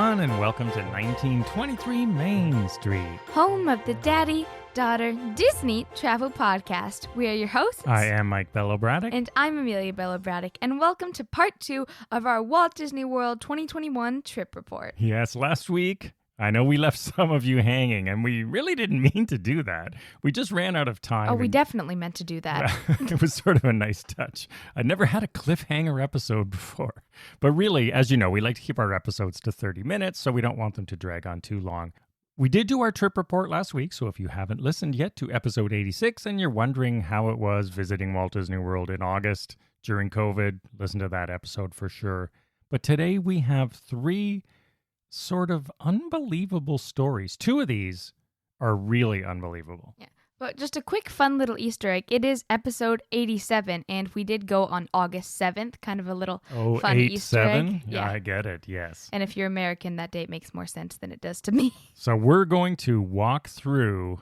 everyone, and welcome to 1923 Main Street. Home of the Daddy-Daughter Disney Travel Podcast. We are your hosts. I am Mike Bello-Braddock. And I'm Amelia Bello-Braddock. And welcome to part 2 of our Walt Disney World 2021 trip report. Yes, last week, I know we left some of you hanging, and we really didn't mean to do that. We just ran out of time. Oh, we definitely meant to do that. It was sort of a nice touch. I'd never had a cliffhanger episode before. But really, as you know, we like to keep our episodes to 30 minutes, so we don't want them to drag on too long. We did do our trip report last week, so if you haven't listened yet to episode 86 and you're wondering how it was visiting Walt Disney World in August during COVID, listen to that episode for sure. But today we have 3 sort of unbelievable stories. 2 of these are really unbelievable. Yeah. But just a quick fun little Easter egg. It is episode 87, and we did go on August 7th, kind of a little fun Easter egg. Yeah, I get it, yes. And if you're American, that date makes more sense than it does to me. So we're going to walk through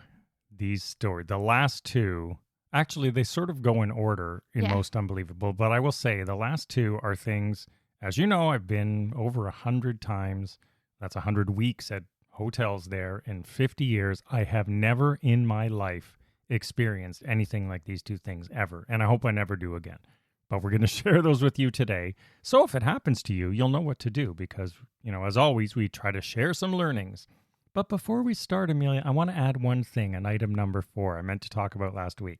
these stories. The last 2, actually, they sort of go in order in Most Unbelievable, but I will say the last 2 are things, as you know, I've been over 100 times. That's 100 weeks at hotels there in 50 years. I have never in my life experienced anything like these 2 things ever, and I hope I never do again. But we're going to share those with you today. So if it happens to you, you'll know what to do because, you know, as always, we try to share some learnings. But before we start, Amelia, I want to add one thing, an item number 4 I meant to talk about last week.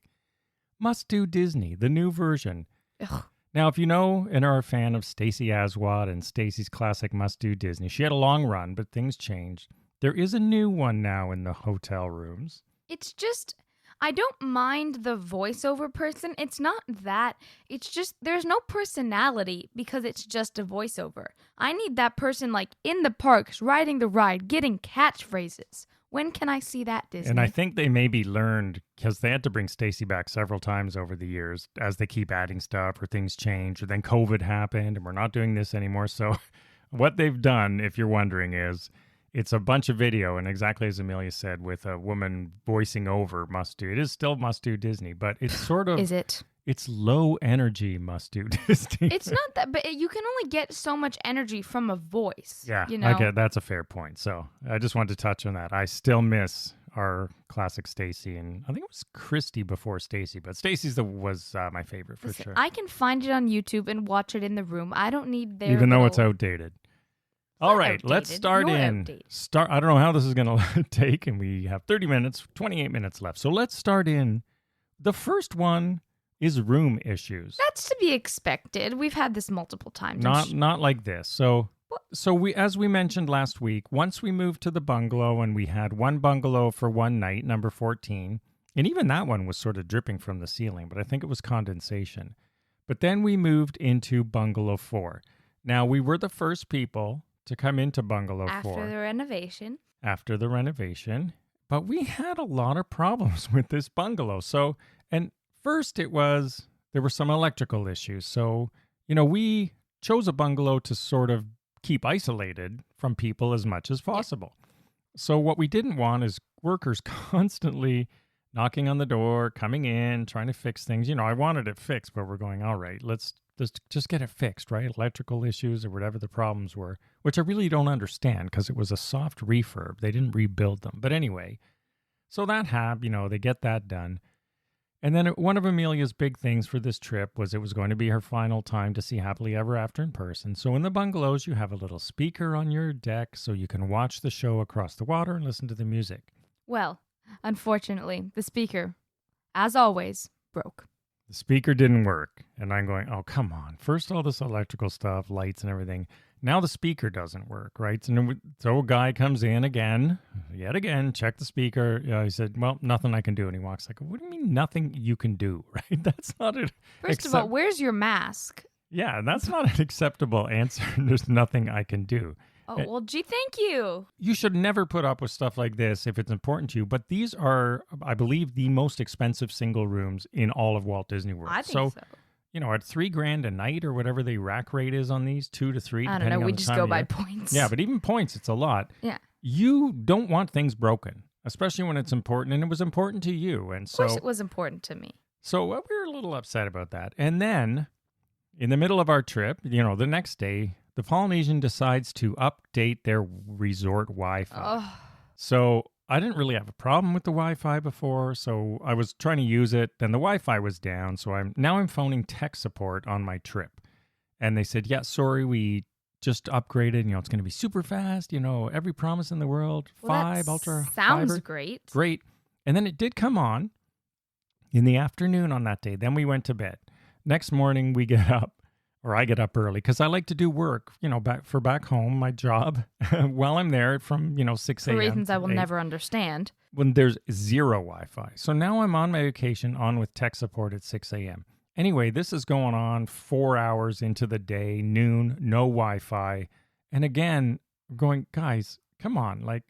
Must Do Disney, the new version. Ugh. Now, if you know and are a fan of Stacey Aswad and Stacey's classic Must Do Disney, she had a long run, but things changed. There is a new one now in the hotel rooms. It's just, I don't mind the voiceover person. It's not that. It's just, there's no personality because it's just a voiceover. I need that person like in the parks, riding the ride, getting catchphrases. When can I see that, Disney? And I think they maybe learned, because they had to bring Stacey back several times over the years as they keep adding stuff or things change, or then COVID happened and we're not doing this anymore. So what they've done, if you're wondering, is it's a bunch of video, and exactly as Amelia said, with a woman voicing over Must Do. It is still Must Do Disney, but it's sort of... Is it? It's low energy Must Do Disney. It's not that, but you can only get so much energy from a voice. Yeah, you know? Okay, that's a fair point. So I just wanted to touch on that. I still miss our classic Stacey, and I think it was Christy before Stacey, but Stacey's was my favorite for sure. I can find it on YouTube and watch it in the room. I don't need their even though it's outdated. All right, outdated. let's start I don't know how this is going to take, and we have 30 minutes, 28 minutes left. So let's start in. The first one is room issues. That's to be expected. We've had this multiple times. Not like this. So we, as we mentioned last week, once we moved to the bungalow, and we had one bungalow for one night, number 14, and even that one was sort of dripping from the ceiling, but I think it was condensation. But then we moved into bungalow 4. Now, we were the first people to come into bungalow 4. After the renovation. But we had a lot of problems with this bungalow. So, and first there were some electrical issues. So, you know, we chose a bungalow to sort of keep isolated from people as much as possible. Yeah. So what we didn't want is workers constantly knocking on the door, coming in, trying to fix things. You know, I wanted it fixed, but we're going, all right, let's just get it fixed, right? Electrical issues or whatever the problems were, which I really don't understand because it was a soft refurb. They didn't rebuild them. But anyway, so that they get that done. And then one of Amelia's big things for this trip was it was going to be her final time to see Happily Ever After in person. So in the bungalows, you have a little speaker on your deck so you can watch the show across the water and listen to the music. Well, unfortunately, the speaker, as always, broke. The speaker didn't work. And I'm going, oh, come on. First, all this electrical stuff, lights and everything. Now the speaker doesn't work, right? So a guy comes in yet again, check the speaker. He said, well, nothing I can do. And he walks like, what do you mean nothing you can do, right? That's not it. First of all, where's your mask? Yeah, that's not an acceptable answer. There's nothing I can do. Oh, well, gee, thank you. You should never put up with stuff like this if it's important to you. But these are, I believe, the most expensive single rooms in all of Walt Disney World. I think so. You know, at $3,000 a night or whatever the rack rate is on these, 2 to 3. I don't know. We just go by points. Yeah, but even points, it's a lot. Yeah. You don't want things broken, especially when it's important, and it was important to you. And so, of course, it was important to me. So we were a little upset about that. And then, in the middle of our trip, you know, the next day, the Polynesian decides to update their resort Wi-Fi. Oh, So I didn't really have a problem with the Wi-Fi before, so I was trying to use it. Then the Wi-Fi was down, so I'm phoning tech support on my trip, and they said, "Yeah, sorry, we just upgraded. It's going to be super fast. Every promise in the world, well, five that ultra sounds fiber, great. great." And then it did come on in the afternoon on that day. Then we went to bed. Next morning we get up. Or I get up early because I like to do work, back home, my job, while I'm there from, 6 a.m. For reasons I will 8, never understand. when there's zero Wi-Fi. So now I'm on my vacation on with tech support at 6 a.m. Anyway, this is going on 4 hours into the day, noon, no Wi-Fi. And again, going, guys, come on. Like,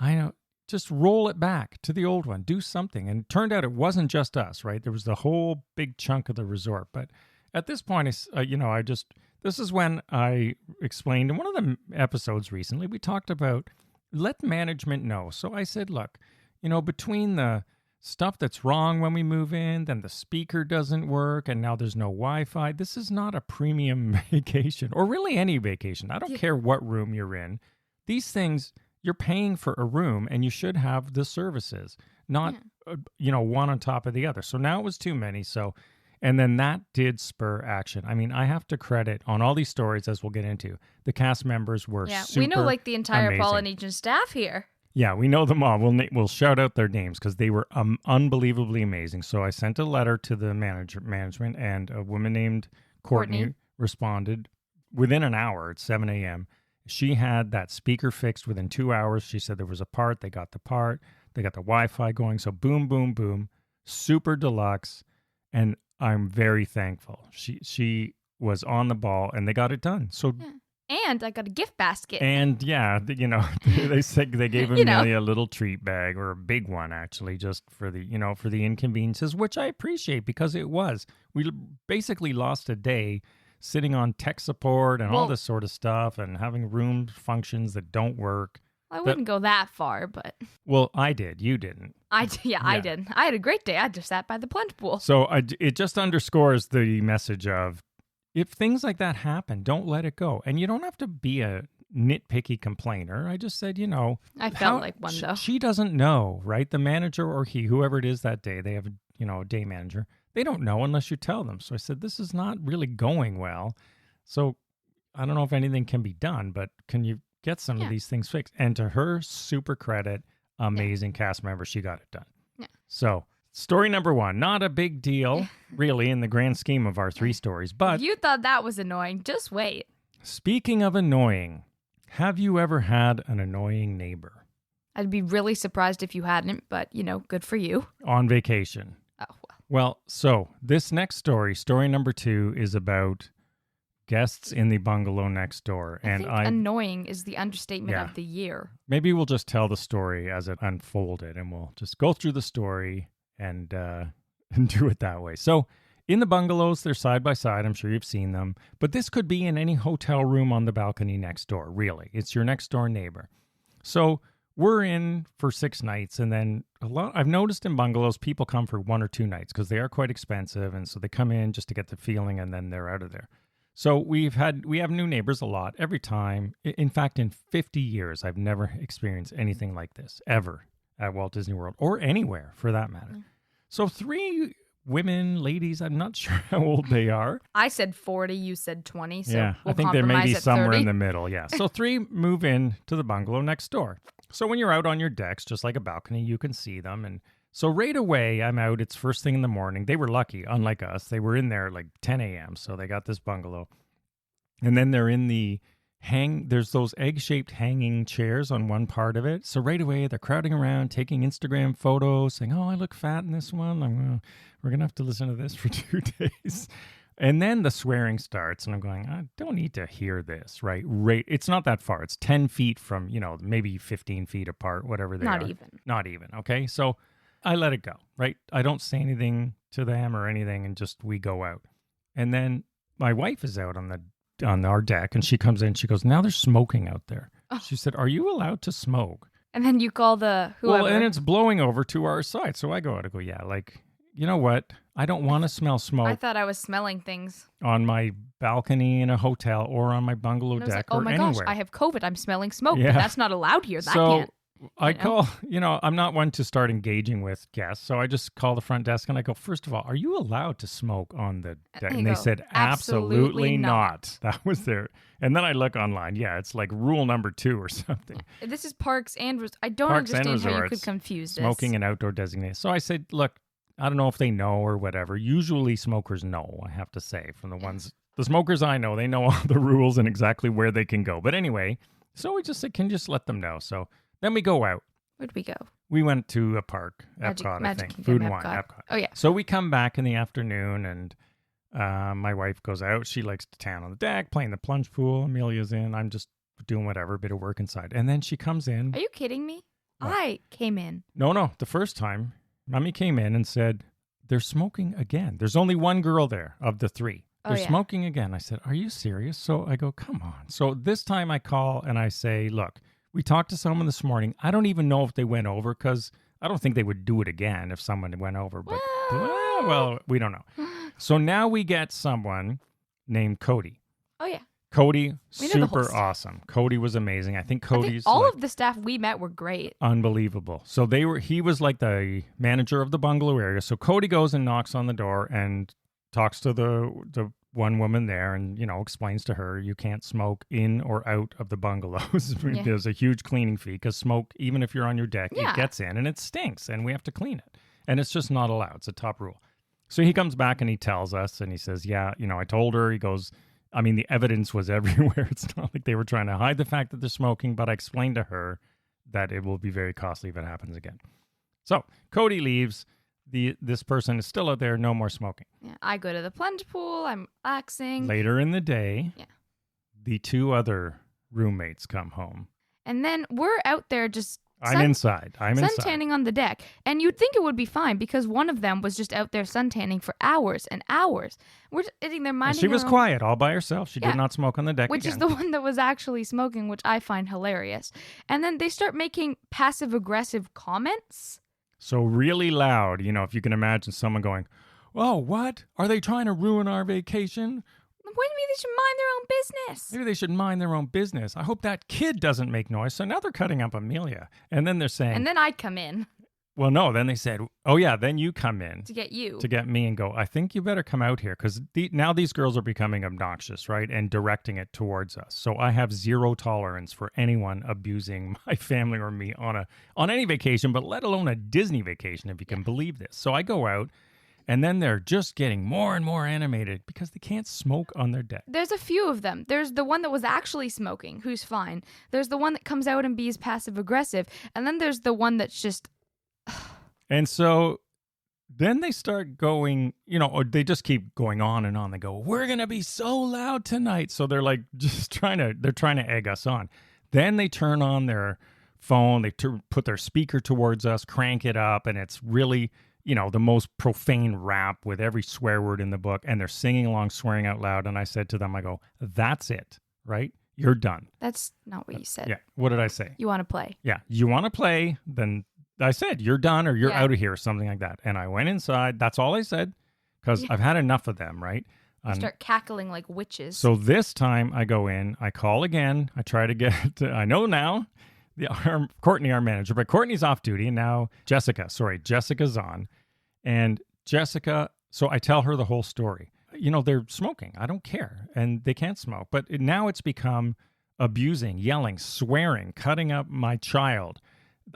I know, just roll it back to the old one. Do something. And it turned out it wasn't just us, right? There was the whole big chunk of the resort. But at this point, this is when I explained in one of the episodes recently, we talked about let management know. So I said, look, between the stuff that's wrong when we move in, then the speaker doesn't work, and now there's no Wi-Fi. This is not a premium vacation, or really any vacation. I don't care what room you're in. These things, you're paying for a room, and you should have the services, not, one on top of the other. So now it was too many, and then that did spur action. I mean, I have to credit on all these stories, as we'll get into. The cast members were super we know like the entire amazing. Polynesian staff here. Yeah, we know them all. We'll shout out their names because they were unbelievably amazing. So I sent a letter to the management, and a woman named Courtney responded within an hour at 7 a.m. She had that speaker fixed within 2 hours. She said there was a part. They got the part. They got the Wi-Fi going. So boom, boom, boom. Super deluxe. And I'm very thankful. She was on the ball, and they got it done. So, and I got a gift basket. And they said they gave Amelia a little treat bag, or a big one actually, just for the inconveniences, which I appreciate because we basically lost a day sitting on tech support and all this sort of stuff, and having room functions that don't work. I wouldn't go that far, but... Well, I did. You didn't. I did. I had a great day. I just sat by the plunge pool. So it just underscores the message of, if things like that happen, don't let it go. And you don't have to be a nitpicky complainer. I just said, I felt like one, though. She doesn't know, right? The manager or whoever it is that day, they have a day manager. They don't know unless you tell them. So I said, this is not really going well. So I don't know if anything can be done, but can you get some of these things fixed? And to her super credit, amazing cast member, she got it done. Yeah. So story number 1, not a big deal really in the grand scheme of our 3 stories, but if you thought that was annoying, just wait. Speaking of annoying, have you ever had an annoying neighbor? I'd be really surprised if you hadn't, but good for you. On vacation. Oh, well, so this next story number 2, is about guests in the bungalow next door. I think annoying is the understatement of the year. Maybe we'll just tell the story as it unfolded, and we'll just go through the story and do it that way. So in the bungalows, they're side by side. I'm sure you've seen them. But this could be in any hotel room on the balcony next door, really. It's your next door neighbor. So we're in for 6 nights, and then I've noticed in bungalows, people come for 1 or 2 nights because they are quite expensive, and so they come in just to get the feeling, and then they're out of there. So we have new neighbors a lot every time. In fact, in 50 years, I've never experienced anything like this ever at Walt Disney World, or anywhere for that matter. Mm-hmm. So 3 women, ladies, I'm not sure how old they are. I said 40, you said 20. So yeah, we'll I think there may be somewhere 30. in the middle. Yeah. So 3 move in to the bungalow next door. So when you're out on your decks, just like a balcony, you can see them. And so right away, I'm out. It's first thing in the morning. They were lucky, unlike us. They were in there like 10 a.m. So they got this bungalow. And then they're in there's those egg-shaped hanging chairs on one part of it. So right away, they're crowding around, taking Instagram photos, saying, oh, I look fat in this one. We're going to have to listen to this for 2 days. And then the swearing starts, and I'm going, I don't need to hear this, right? It's not that far. It's 10 feet from, maybe 15 feet apart, whatever they are. Not even, okay? So I let it go, right? I don't say anything to them or anything, and just we go out. And then my wife is out on our deck, and she comes in, she goes, now there's smoking out there. Oh. She said, are you allowed to smoke? And then you call the whoever. Well, and it's blowing over to our side. So I go out and go, yeah, like, you know what? I don't want to smell I smoke thought I was smelling things. on my balcony in a hotel or on my bungalow And I was deck like, oh or my anywhere. gosh, I have COVID. I'm smelling smoke. Yeah. But that's not allowed here. That So can't. I know? call, I'm not one to start engaging with guests. So I just call the front desk and I go, first of all, are you allowed to smoke on the deck? And they said, absolutely not. That was their, and then I look online. Yeah, it's like rule number 2 or something. This is parks and I don't Parks and understand how you resorts, could confuse this. Smoking and outdoor designated. So I said, look, I don't know if they know or whatever. Usually smokers know, I have to say, from the smokers I know, they know all the rules and exactly where they can go. But anyway, so we just said, can you just let them know? So then we go out. Where'd we go? We went to a park, Epcot, I think. Food and Wine, Epcot. Oh, yeah. So we come back in the afternoon, and my wife goes out. She likes to tan on the deck, playing the plunge pool. Amelia's in. I'm just doing whatever, a bit of work inside. And then she comes in. Are you kidding me? What? I came in. No. The first time, Mommy came in and said, they're smoking again. There's only one girl there of the 3. They're smoking again. I said, are you serious? So I go, come on. So this time I call and I say, look, we talked to someone this morning. I don't even know if they went over because I don't think they would do it again if someone went over. But well, we don't know. So now we get someone named Cody. Oh, yeah. Cody, We know the whole super staff. awesome. Cody was amazing. I think I think Cody's all of the staff we met were great. unbelievable. So he was like the manager of the bungalow area. So Cody goes and knocks on the door and talks to the one woman there and, explains to her you can't smoke in or out of the bungalows. Yeah. There's a huge cleaning fee because smoke, even if you're on your deck, Yeah. it gets in and it stinks and we have to clean it. And it's just not allowed. It's a top rule. So he comes back and he tells us and he says, yeah, I told her. He goes, I mean, the evidence was everywhere. It's not like they were trying to hide the fact that they're smoking, but I explained to her that it will be very costly if it happens again. So Cody leaves. This person is still out there. No more smoking. Yeah, I go to the plunge pool. I'm relaxing. Later in the day, Yeah. the 2 other roommates come home. And then we're out there just I'm inside. suntanning on the deck. And you'd think it would be fine because one of them was just out there suntanning for hours and hours. We're just sitting there And minding she was her own- quiet all by herself. She Yeah. did not smoke on the deck which again. is the one that was actually smoking, which I find hilarious. And then they start making passive-aggressive comments. So really loud, if you can imagine someone going, oh, what? Are they trying to ruin our vacation? Maybe they should mind their own business. Maybe they should mind their own business. I hope that kid doesn't make noise. So now they're cutting up Amelia. And then they're saying, And then I come in well, no. Then they said, oh, yeah, then you come in to get you. to get me and go, I think you better come out here because now these girls are becoming obnoxious, right? And directing it towards us. So I have zero tolerance for anyone abusing my family or me on any vacation, but let alone a Disney vacation, if you can believe this. So I go out and then they're just getting more and more animated because they can't smoke on their deck. There's a few of them. There's the one that was actually smoking, who's fine. There's the one that comes out and be's passive-aggressive. And then there's the one that's just... And so then they start going, or they just keep going on and on. They go, we're going to be so loud tonight. So they're like they're trying to egg us on. Then they turn on their phone. They put their speaker towards us, crank it up. And it's really, the most profane rap with every swear word in the book. And they're singing along, swearing out loud. And I said to them, I go, that's it, right? You're done. That's not what you said. Yeah. What did I say? You want to play. Yeah. You want to play, then I said, you're done or you're Yeah. out of here or something like that. And I went inside. That's all I said because I've had enough of them, right? They start cackling like witches. So this time I go in, I call again. I try to get, I know now, Courtney, our manager, but Courtney's off duty. And now Jessica's on. And Jessica, so I tell her the whole story. They're smoking. I don't care. And they can't smoke. But now it's become abusing, yelling, swearing, cutting up my child.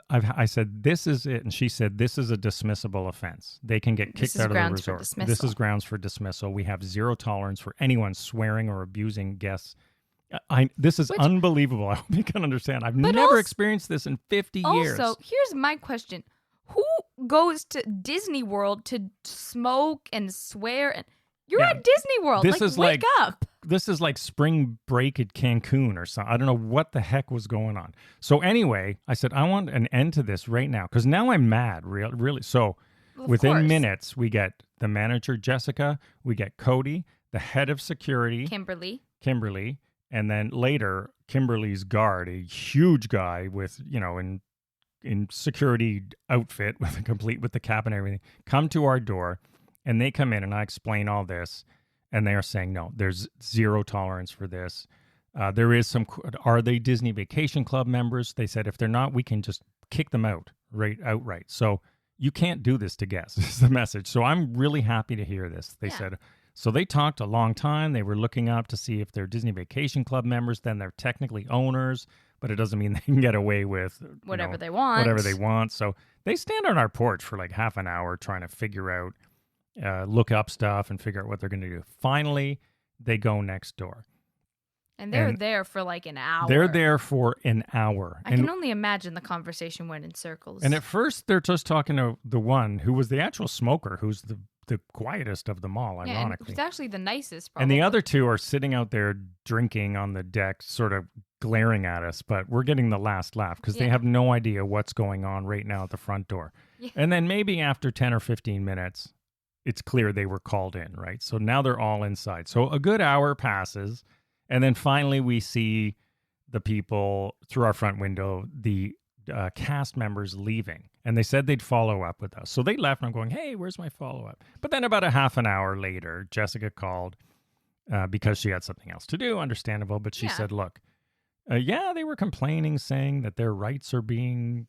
I said, this is it. And she said, this is a dismissible offense. They can get kicked out of the resort. This is grounds for dismissal. We have zero tolerance for anyone swearing or abusing guests. This is unbelievable. I hope you can understand. I've never experienced this in 50 years. Also, here's my question. Who goes to Disney World to smoke and swear? And you're at Disney World. Wake up. This is like spring break at Cancun or something. I don't know what the heck was going on. So anyway, I said, I want an end to this right now because now I'm mad, really. So within minutes, we get the manager, Jessica, we get Cody, the head of security, Kimberly, and then later, Kimberly's guard, a huge guy with, in in security outfit complete with the cap and everything, come to our door, and they come in, and I explain all this, and they are saying, no, there's zero tolerance for this. There is are they Disney Vacation Club members? They said if they're not, we can just kick them outright. So you can't do this to guests, is the message. So I'm really happy to hear this. They said, so they talked a long time. They were looking up to see if they're Disney Vacation Club members, then they're technically owners, but it doesn't mean they can get away with whatever they want. So they stand on our porch for like half an hour trying to figure out, look up stuff and figure out what they're going to do. Finally, they go next door. And they're there for like an hour. They're there for an hour. I can only imagine the conversation went in circles. And at first, they're just talking to the one who was the actual smoker, who's the quietest of them all, ironically. It's actually the nicest, probably. And the other two are sitting out there drinking on the deck, sort of glaring at us, but we're getting the last laugh because they have no idea what's going on right now at the front door. Yeah. And then maybe after 10 or 15 minutes, it's clear they were called in, right? So now they're all inside. So a good hour passes. And then finally, we see the people through our front window, the cast members leaving. And they said they'd follow up with us. So they left, and I'm going, hey, where's my follow-up? But then about a half an hour later, Jessica called because she had something else to do, understandable. But she said, look, they were complaining, saying that their rights are being,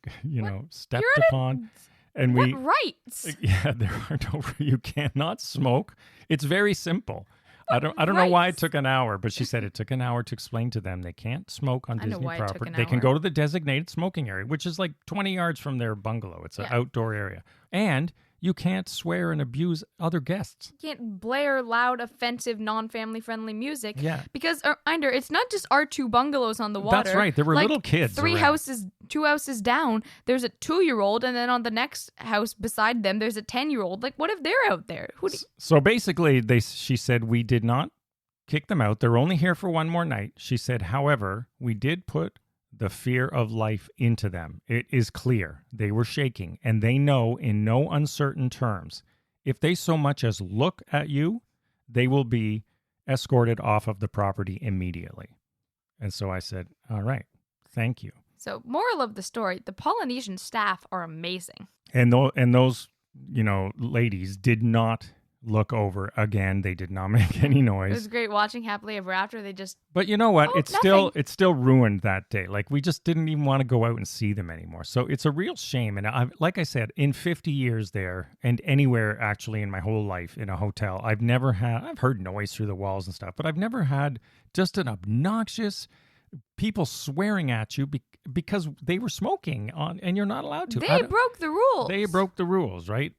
stepped upon. And what rights? Yeah, there are no, you cannot smoke. It's very simple. I don't know why it took an hour, but she said it took an hour to explain to them they can't smoke on Disney property. They can go to the designated smoking area, which is like 20 yards from their bungalow. It's an outdoor area. And you can't swear and abuse other guests. You can't blare loud, offensive, non-family friendly music. Yeah. Because, Einder, it's not just our two bungalows on the water. That's right. There were little kids two houses down, there's a 2-year-old, and then on the next house beside them, there's a 10-year-old. Like, what if they're out there? So basically, she said, we did not kick them out. They're only here for one more night. She said, however, we did put the fear of life into them. It is clear they were shaking, and they know in no uncertain terms, if they so much as look at you, they will be escorted off of the property immediately. And so I said, all right, thank you. So moral of the story, the Polynesian staff are amazing. And those, ladies did not look over again. They did not make any noise. It was great watching Happily Ever After. They just... But you know what? It still ruined that day. Like, we just didn't even want to go out and see them anymore. So it's a real shame. And like I said, in 50 years there, and anywhere actually in my whole life in a hotel, I've heard noise through the walls and stuff, but I've never had just an obnoxious people swearing at you because they were smoking on, and you're not allowed to. They broke the rules. They broke the rules, right?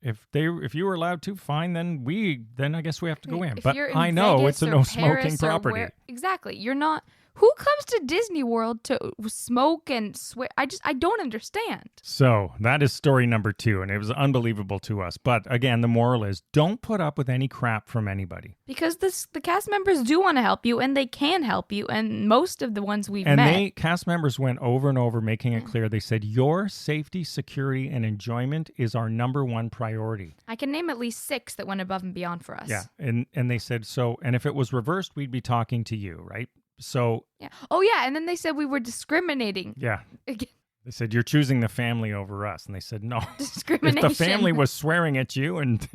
If you were allowed to, fine, then I guess we have to go in. But I know Vegas it's a no smoking property. Exactly. You're not. Who comes to Disney World to smoke and swear? I don't understand. So that is story number 2, and it was unbelievable to us. But again, the moral is don't put up with any crap from anybody. Because the cast members do want to help you, and they can help you, and most of the ones we've met. Cast members went over and over making it clear. They said, your safety, security, and enjoyment is our number one priority. I can name at least 6 that went above and beyond for us. Yeah, and they said, and if it was reversed, we'd be talking to you, right? So yeah. Oh yeah, and then they said we were discriminating. Yeah. Again. They said you're choosing the family over us, and they said no. Discrimination. If the family was swearing at you and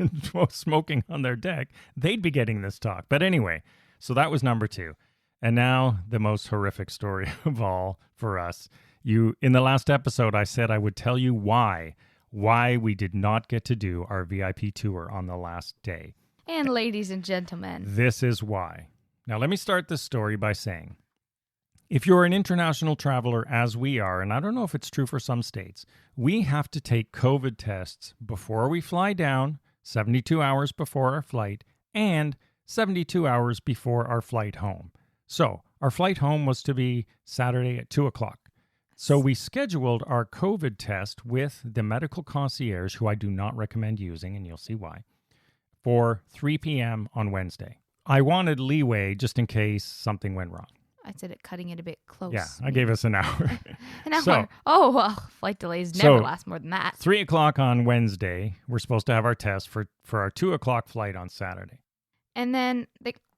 smoking on their deck, they'd be getting this talk. But anyway, so that was number 2, and now the most horrific story of all for us. In the last episode, I said I would tell you why we did not get to do our VIP tour on the last day. And ladies and gentlemen, this is why. Now, let me start this story by saying, if you're an international traveler, as we are, and I don't know if it's true for some states, we have to take COVID tests before we fly down, 72 hours before our flight, and 72 hours before our flight home. So our flight home was to be Saturday at 2 o'clock. So we scheduled our COVID test with the medical concierge, who I do not recommend using, and you'll see why, for 3 p.m. on Wednesday. I wanted leeway just in case something went wrong. I said cutting it a bit close. Yeah, I gave us an hour. An hour? Oh, well, flight delays never last more than that. 3 o'clock on Wednesday, we're supposed to have our test for our 2 o'clock flight on Saturday. And then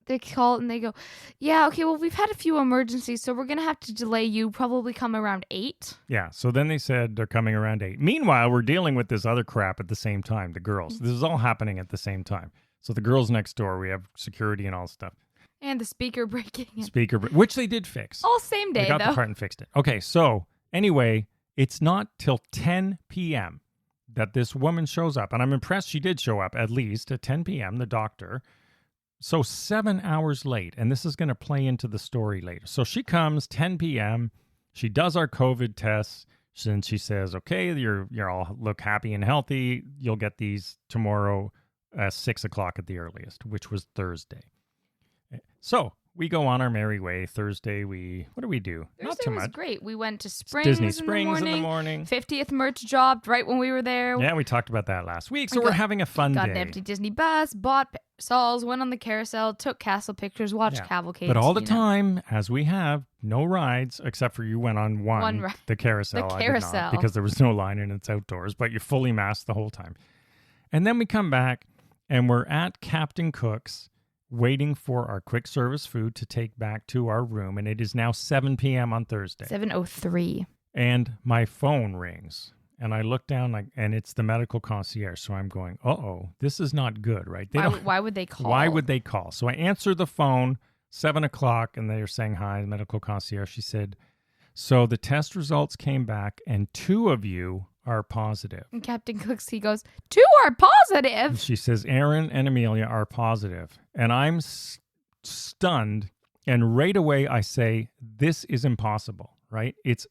they call and they go, yeah, okay, well, we've had a few emergencies, so we're going to have to delay you, probably come around 8. Yeah, so then they said they're coming around 8. Meanwhile, we're dealing with this other crap at the same time, the girls. This is all happening at the same time. So the girls next door, we have security and all stuff. And the speaker breaking. Which they did fix. All same day, They got though. the part and fixed it. Okay, so anyway, it's not till 10 p.m. that this woman shows up. And I'm impressed she did show up at least at 10 p.m., the doctor. So 7 hours late. And this is going to play into the story later. So she comes 10 p.m. She does our COVID tests. And she says, okay, you're all look happy and healthy. You'll get these tomorrow at 6 o'clock at the earliest, which was Thursday. So we go on our merry way. Thursday, what do we do? Not Thursday too was much. great. We went to Springs, Disney Springs in the morning. 50th merch dropped right when we were there. Yeah, we talked about that last week. So we're having a fun got day. an empty Disney bus, bought Sauls, went on the carousel, took castle pictures, watched cavalcades. But all the time, as we have, no rides, except for you went on one ride. The carousel. The I did carousel. not, because there was no line and it's outdoors, but you're fully masked the whole time. And then we come back and we're at Captain Cook's, waiting for our quick service food to take back to our room. And it is now 7 p.m. on Thursday. 7:03. And my phone rings. And I look down, and it's the medical concierge. So I'm going, uh-oh, this is not good, right? Why would they call? Why would they call? So I answer the phone, 7 o'clock, and they're saying, hi, the medical concierge. She said, so the test results came back, and 2 of you are positive. And Captain Cooks, he goes, 2 are positive. And she says, Aaron and Amelia are positive. And I'm stunned. And right away I say, this is impossible, right? It's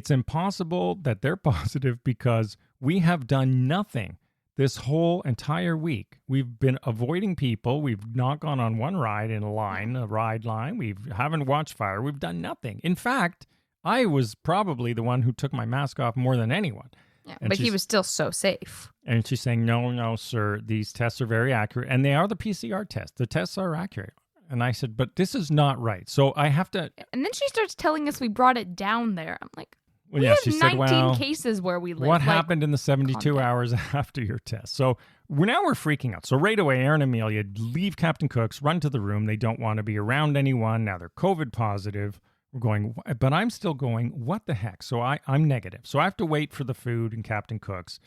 impossible that they're positive because we have done nothing this whole entire week. We've been avoiding people. We've not gone on one ride in a ride line. We haven't watched fire. We've done nothing. In fact, I was probably the one who took my mask off more than anyone. Yeah, but he was still so safe. And she's saying, no, sir, these tests are very accurate. And they are the PCR tests. The tests are accurate. And I said, but this is not right. So I have to... And then she starts telling us we brought it down there. I'm like, well, we yeah, have she 19 said, cases where we live. What happened in the 72 hours after your test? So now we're freaking out. So right away, Aaron and Amelia leave Captain Cook's, run to the room. They don't want to be around anyone. Now they're COVID positive. We're going, but I'm still going, what the heck? So I'm negative. So I have to wait for the food in Captain Cook's.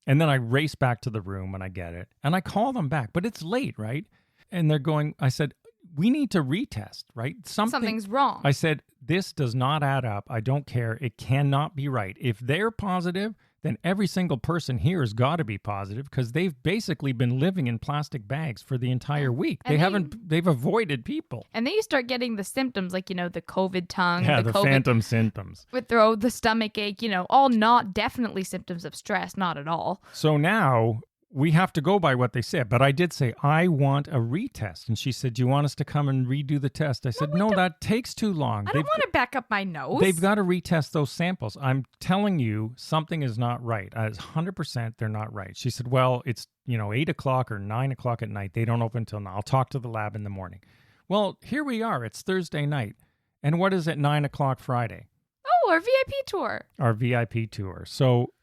And then I race back to the room and I get it. And I call them back, but it's late, right? And they're going, I said, we need to retest, right? Something's wrong. I said, this does not add up. I don't care. It cannot be right. If they're positive, then every single person here has got to be positive because they've basically been living in plastic bags for the entire week. They've avoided people. And then you start getting the symptoms like, the COVID tongue. Yeah, the COVID phantom symptoms. With throat, the stomach ache, all not definitely symptoms of stress, not at all. So now we have to go by what they said. But I did say, I want a retest. And she said, do you want us to come and redo the test? I said, no, that takes too long. I don't want to back up my nose. They've got to retest those samples. I'm telling you, something is not right. 100% they're not right. She said, well, it's, 8 o'clock or 9 o'clock at night. They don't open until now. I'll talk to the lab in the morning. Well, here we are. It's Thursday night. And what is it, 9 o'clock Friday? Oh, our VIP tour. Our VIP tour. So...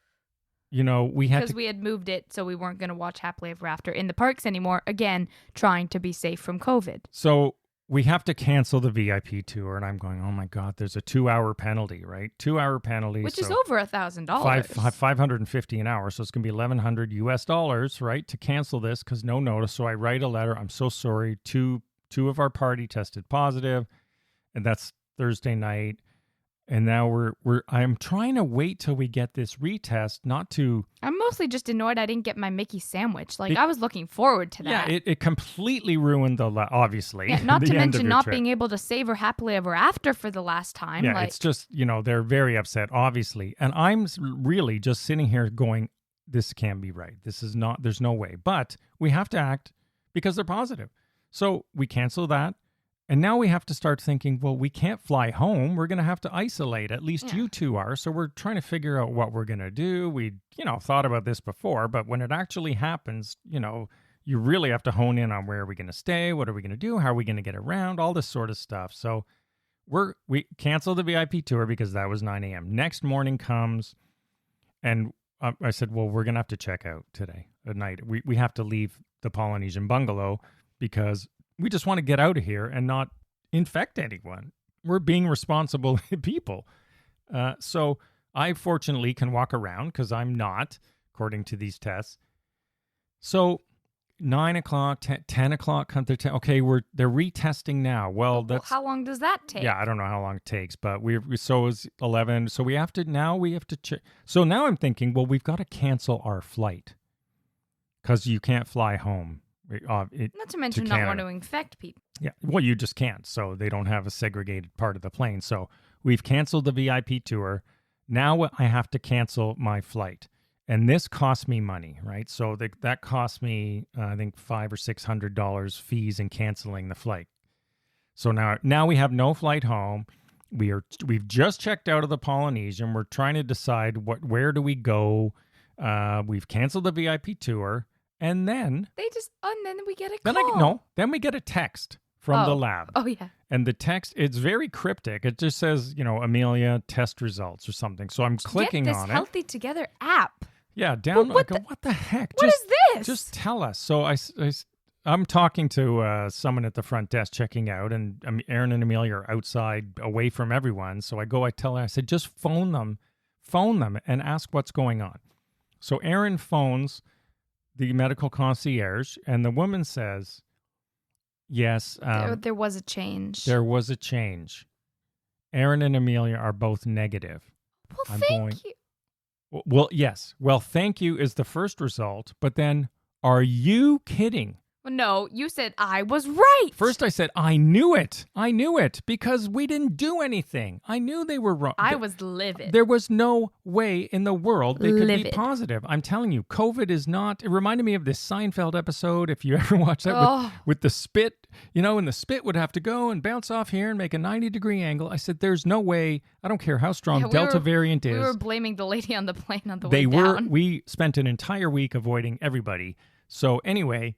we had because we had moved it so we weren't going to watch Happily Ever After in the parks anymore. Again, trying to be safe from COVID. So we have to cancel the VIP tour. And I'm going, oh my God, there's a 2-hour penalty, right? 2-hour penalty. Which is over $1,000. $550 an hour. So it's going to be $1,100 US, right? To cancel this because no notice. So I write a letter. I'm so sorry. Two of our party tested positive. And that's Thursday night. And now I'm trying to wait till we get this retest, not to... I'm mostly just annoyed I didn't get my Mickey sandwich. I was looking forward to that. Yeah, it completely ruined obviously. Yeah, not to mention not being able to savor Happily Ever After for the last time. Yeah, it's just, they're very upset, obviously. And I'm really just sitting here going, this can't be right. This is not, there's no way. But we have to act because they're positive. So we cancel that. And now we have to start thinking, well, we can't fly home. We're going to have to isolate. At least you two are. So we're trying to figure out what we're going to do. We, thought about this before, but when it actually happens, you really have to hone in on where are we going to stay? What are we going to do? How are we going to get around? All this sort of stuff. So we canceled the VIP tour because that was 9 a.m. Next morning comes and I said, well, we're going to have to check out today at night. We have to leave the Polynesian bungalow because We just want to get out of here and not infect anyone. We're being responsible people. So I fortunately can walk around because I'm not, according to these tests. So 9 o'clock, 10 o'clock, come to 10. Okay, they're retesting now. Well, that's how long does that take? Yeah, I don't know how long it takes, but so is 11. So we have to check. So now I'm thinking, well, we've got to cancel our flight because you can't fly home. Not to mention not want to infect people. Yeah, well, you just can't. So they don't have a segregated part of the plane. So we've canceled the VIP tour. Now I have to cancel my flight. And this cost me money, right? So that cost me, I think, $500 or $600 fees in canceling the flight. So now we have no flight home. We've just checked out of the Polynesian. We're trying to decide where do we go. We've canceled the VIP tour, and then then we get a call. Then we get a text from the lab. Oh yeah. And the text, it's very cryptic. It just says, Amelia, test results or something. So I'm clicking on it. Get this Healthy Together app. Yeah, down. I go, what the heck? What is this? Just tell us. So I'm talking to someone at the front desk checking out, and Aaron and Amelia are outside away from everyone. So I tell her, I said, just phone them and ask what's going on. So Aaron phones the medical concierge, and the woman says, yes. There was a change. There was a change. Aaron and Amelia are both negative. Well, thank you. Well, yes. Well, thank you is the first result, but then, are you kidding? Well, no, you said I was right. First I said, I knew it, because we didn't do anything. I knew they were wrong. I was livid. There was no way in the world they could be positive. I'm telling you, COVID is not, it reminded me of this Seinfeld episode, if you ever watched that, with the spit, and the spit would have to go and bounce off here and make a 90-degree angle. I said, there's no way, I don't care how strong Delta variant is. We were blaming the lady on the plane on the way down. We spent an entire week avoiding everybody. So anyway,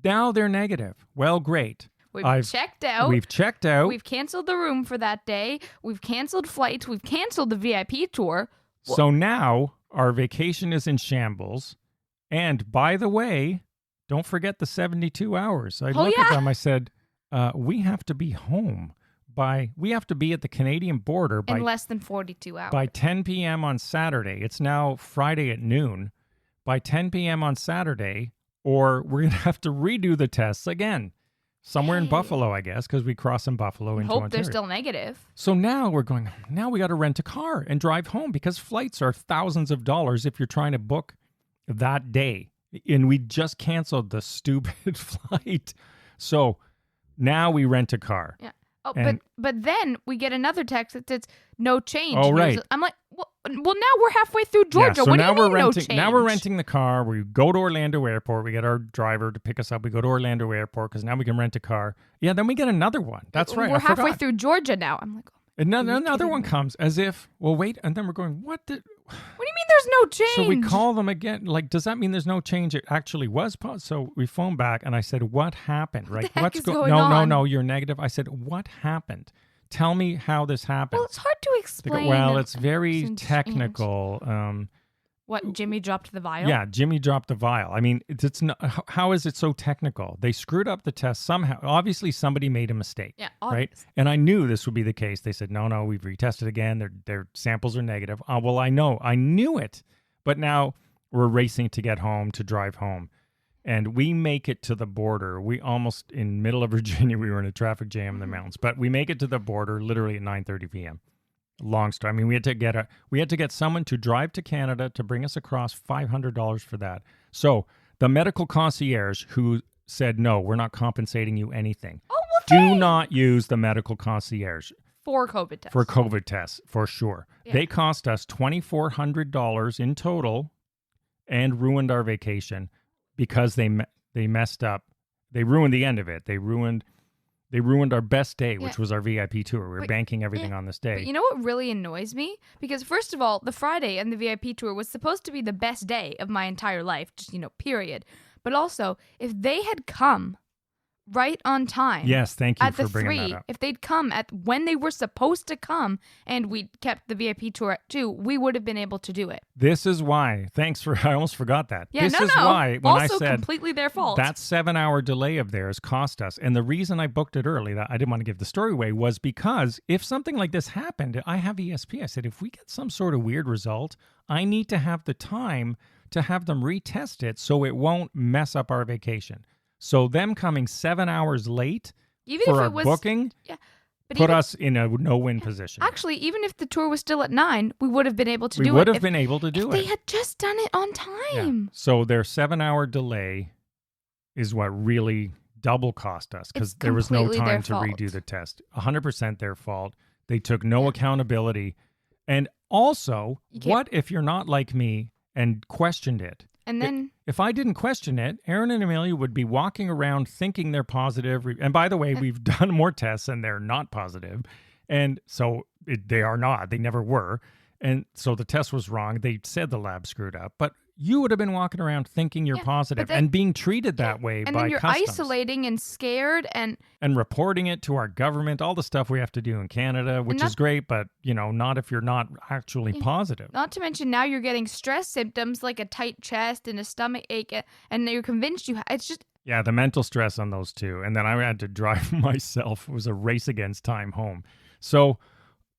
now they're negative. Well, great. We've checked out. We've canceled the room for that day. We've canceled flights. We've canceled the VIP tour. So now our vacation is in shambles. And by the way, don't forget the 72 hours. I looked at them. I said, we have to be home we have to be at the Canadian border in less than 42 hours. By 10 p.m. on Saturday. It's now Friday at noon. By 10 p.m. on Saturday, or we're going to have to redo the tests again. Somewhere in Buffalo, I guess, because we cross in Buffalo into Ontario. Hope they're still negative. So now we got to rent a car and drive home because flights are thousands of dollars if you're trying to book that day. And we just canceled the stupid flight. So now we rent a car. Yeah. Oh, but then we get another text that says no change. Oh, right. I'm like, well, now we're halfway through Georgia. So what now do you mean no change? Now we're renting the car. We go to Orlando Airport. We get our driver to pick us up. We go to Orlando Airport because now we can rent a car. Yeah, then we get another one. That's right. We're halfway through Georgia now. I'm like, another one comes as if, well, wait. And then we're going, what do you mean there's no change? So we call them again. Like, does that mean there's no change? It actually was. So we phone back and I said, what happened? Right? What's going on? No, you're negative. I said, what happened? Tell me how this happened. Well, it's hard to explain. Well, it's very technical. What, Jimmy dropped the vial? Yeah, Jimmy dropped the vial. I mean, it's not, how is it so technical? They screwed up the test somehow. Obviously, somebody made a mistake. Yeah, right? And I knew this would be the case. They said, no, we've retested again. Their samples are negative. Well, I knew it. But now we're racing to get home, to drive home. And we make it to the border. We almost, in middle of Virginia, we were in a traffic jam in the mountains. But we make it to the border literally at 9:30 p.m. Long story. I mean, we had to get someone to drive to Canada to bring us across, $500 for that. So the medical concierge who said, no, we're not compensating you anything. Oh, well, do not use the medical concierge. For COVID tests. For COVID tests, for sure. Yeah. They cost us $2,400 in total and ruined our vacation. Because they messed up, they ruined the end of it. They ruined our best day, which was our VIP tour. We were banking everything on this day. But you know what really annoys me? Because first of all, the Friday and the VIP tour was supposed to be the best day of my entire life, just period. But also, if they had come right on time. Yes, thank you at for the bringing 3, that up. if they'd come at when they were supposed to come and we kept the VIP tour at 2, we would have been able to do it. This is why. Thanks for, I almost forgot that. Yeah, this is why when also I said completely their fault. that 7-hour delay of theirs cost us. And the reason I booked it early, that I didn't want to give the story away, was because if something like this happened, I have ESP. I said, if we get some sort of weird result, I need to have the time to have them retest it so it won't mess up our vacation. So them coming 7 hours late even for if our it was booking put us in a no-win position. Actually, even if the tour was still at 9, we would have been able to do it. We would have been able to do if it. they had just done it on time. Yeah. So their 7-hour delay is what really double cost us because there was no time to redo the test. 100% their fault. They took no accountability. And also, what if you're not like me and questioned it? And then if I didn't question it, Aaron and Amelia would be walking around thinking they're positive. And by the way, we've done more tests and they're not positive. And so they are not. They never were. And so the test was wrong. They said the lab screwed up. But you would have been walking around thinking you're positive and being treated that way by customs. And then you're isolating and scared and reporting it to our government, all the stuff we have to do in Canada, which is great, but, not if you're not actually positive. Not to mention now you're getting stress symptoms like a tight chest and a stomach ache, and you're convinced it's just... Yeah, the mental stress on those two. And then I had to drive myself. It was a race against time home. So,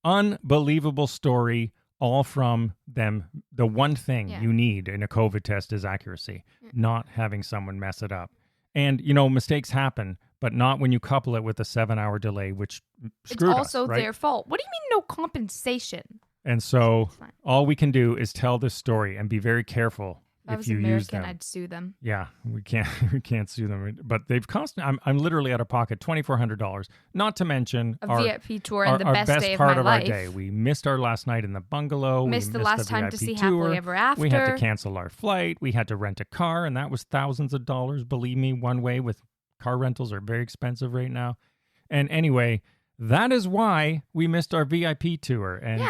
unbelievable story. All from them. The one thing you need in a COVID test is accuracy, not having someone mess it up. And, mistakes happen, but not when you couple it with a 7-hour delay, which screwed us. It's also their fault. What do you mean no compensation? And so all we can do is tell this story and be very careful. If you use them, I'd sue them. Yeah, we can't sue them. But they've cost. I'm literally out of pocket $2,400. Not to mention a VIP tour and the best day of my life. Our day. We missed our last night in the bungalow. Missed the last time to see tour. Happily Ever After. We had to cancel our flight. We had to rent a car, and that was thousands of dollars. Believe me, one way with car rentals are very expensive right now. And anyway, that is why we missed our VIP tour. And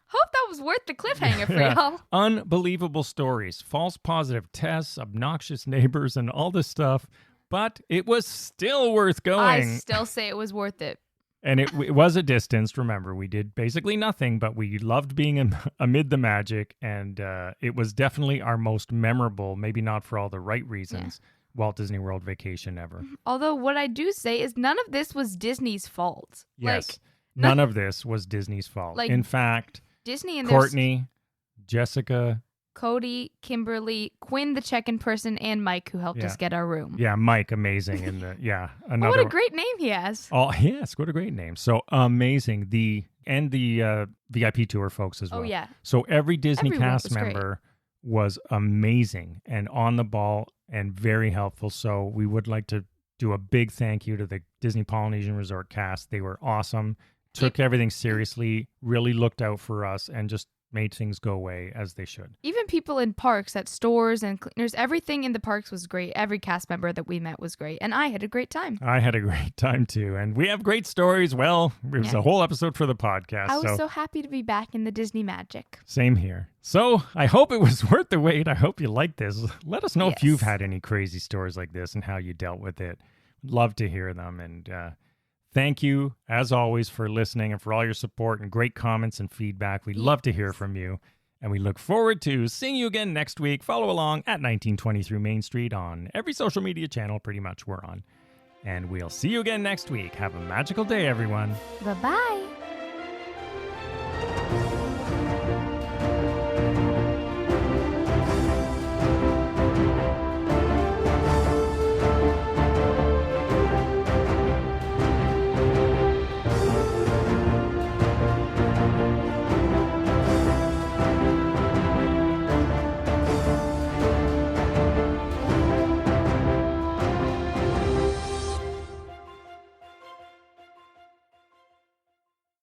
hope that was worth the cliffhanger for y'all. Unbelievable stories, false positive tests, obnoxious neighbors, and all this stuff. But it was still worth going. I still say it was worth it. And it was a distance. Remember, we did basically nothing, but we loved being amid the magic. And it was definitely our most memorable, maybe not for all the right reasons, Walt Disney World vacation ever. Although what I do say is none of this was Disney's fault. Yes, none of this was Disney's fault. In fact... Disney and Courtney, Jessica, Cody, Kimberly, Quinn, the check-in person, and Mike, who helped us get our room. Yeah, Mike, amazing. And what a great name he has. Oh, yes, what a great name. So amazing. The VIP tour folks as well. Oh, yeah. So every Disney cast member was amazing and on the ball and very helpful. So we would like to do a big thank you to the Disney Polynesian Resort cast. They were awesome. Took everything seriously, really looked out for us, and just made things go away as they should. Even people in parks, at stores and cleaners, everything in the parks was great. Every cast member that we met was great, and I had a great time. I had a great time, too, and we have great stories. Well, it was a whole episode for the podcast. I was so happy to be back in the Disney magic. Same here. So I hope it was worth the wait. I hope you liked this. Let us know if you've had any crazy stories like this and how you dealt with it. Love to hear them, and thank you, as always, for listening and for all your support and great comments and feedback. We'd love to hear from you. And we look forward to seeing you again next week. Follow along at 1923 Main Street on every social media channel pretty much we're on. And we'll see you again next week. Have a magical day, everyone. Bye-bye.